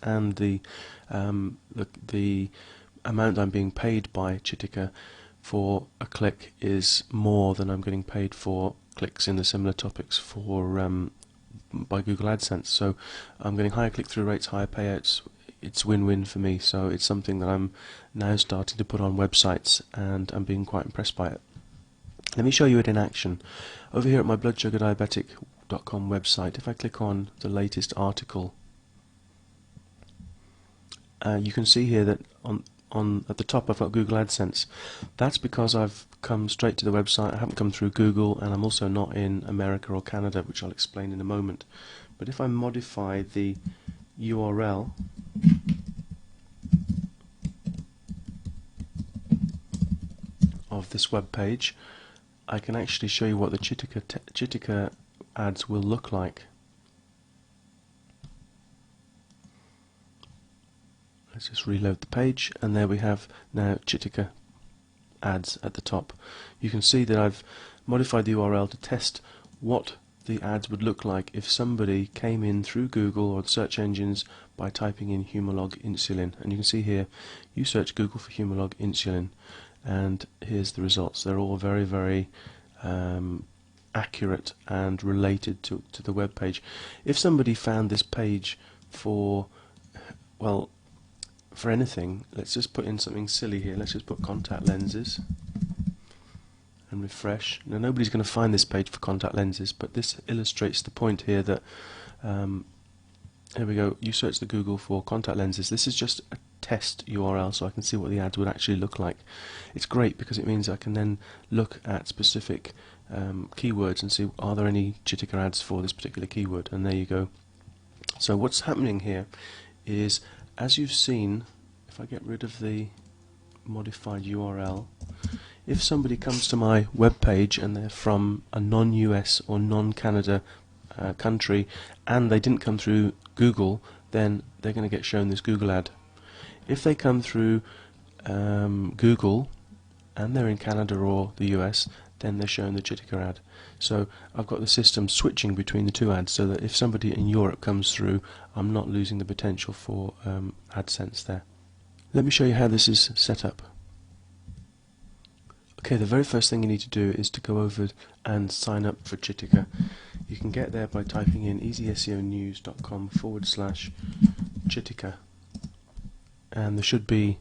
and the amount I'm being paid by Chitika for a click is more than I'm getting paid for clicks in the similar topics for by Google AdSense. So I'm getting higher click-through rates, higher payouts. It's win-win for me. So it's something that I'm now starting to put on websites, and I'm being quite impressed by it. Let me show you it in action. Over here at my bloodsugarddiabetic.com website, if I click on the latest article, you can see here that on at the top I've got Google AdSense. That's because I've come straight to the website. I haven't come through Google, and I'm also not in America or Canada, which I'll explain in a moment. But if I modify the URL of this web page, I can actually show you what the Chitika ads will look like. Let's just reload the page, and there we have now Chitika ads at the top. You can see that I've modified the URL to test what the ads would look like if somebody came in through Google or the search engines by typing in Humalog insulin. And you can see here, you search Google for Humalog insulin, and here's the results. They're all very, very accurate and related to the web page. If somebody found this page for, well, for anything, let's just put in something silly here. Let's just put contact lenses and refresh. Now nobody's going to find this page for contact lenses, but this illustrates the point here that here we go, you search the Google for contact lenses. This is just a test URL, so I can see what the ads would actually look like. It's great because it means I can then look at specific keywords and see, are there any Chitika ads for this particular keyword, and there you go. So what's happening here is, as you've seen, if I get rid of the modified URL, if somebody comes to my web page and they're from a non-US or non-Canada country and they didn't come through Google, then they're going to get shown this Google ad. If they come through Google and they're in Canada or the US, then they're shown the Chitika ad. So I've got the system switching between the two ads so that if somebody in Europe comes through, I'm not losing the potential for AdSense there. Let me show you how this is set up. Okay, the very first thing you need to do is to go over and sign up for Chitika. You can get there by typing in easyseonews.com/Chitika, and there should be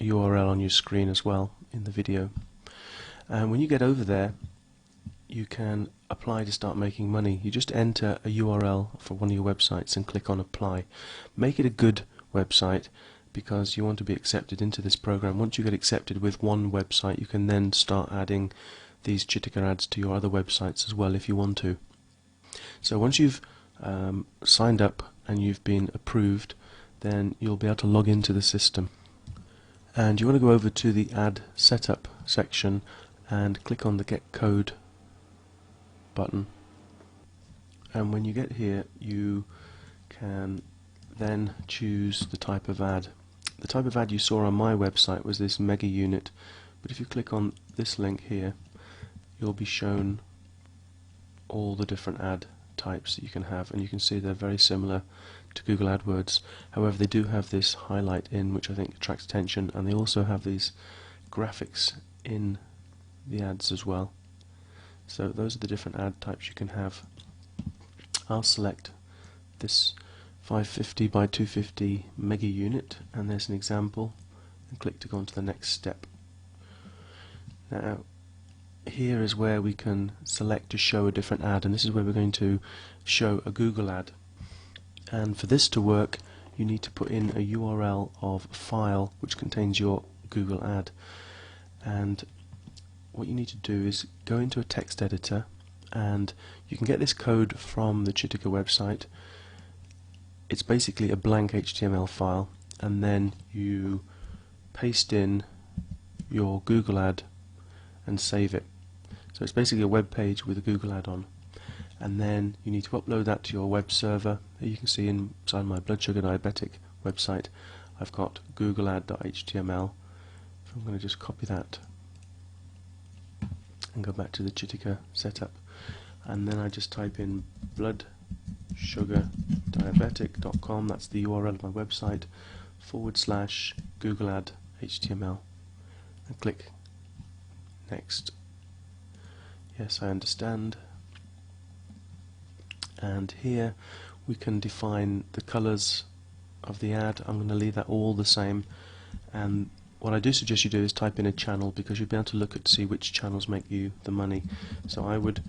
a URL on your screen as well in the video. And when you get over there, you can apply to start making money. You just enter a URL for one of your websites and click on apply. Make it a good website, because you want to be accepted into this program. Once you get accepted with one website, you can then start adding these Chitika ads to your other websites as well if you want to. So once you've signed up and you've been approved, then you'll be able to log into the system. And you want to go over to the ad setup section and click on the get code button. And when you get here, you can then choose the type of ad. The type of ad you saw on my website was this mega unit, but if you click on this link here, you'll be shown all the different ad types that you can have, and you can see they're very similar to Google AdWords. However, they do have this highlight in, which I think attracts attention, and they also have these graphics in the ads as well. So those are the different ad types you can have. I'll select this 550 by 250 mega unit, and there's an example, and click to go on to the next step. Now here is where we can select to show a different ad, and this is where we're going to show a Google ad. And for this to work, you need to put in a URL of a file which contains your Google ad. And what you need to do is go into a text editor, and you can get this code from the Chitika website. It's basically a blank HTML file, and then you paste in your Google ad and save it. So it's basically a web page with a Google ad on, and then you need to upload that to your web server. Here you can see inside my Blood Sugar Diabetic website I've got googlead.html. So I'm going to just copy that and go back to the Chitika setup, and then I just type in blood sugardiabetic.com, that's the URL of my website, / Google Ad HTML, and click Next. Yes, I understand. And here we can define the colors of the ad. I'm going to leave that all the same, and what I do suggest you do is type in a channel, because you'll be able to look at see which channels make you the money. So I would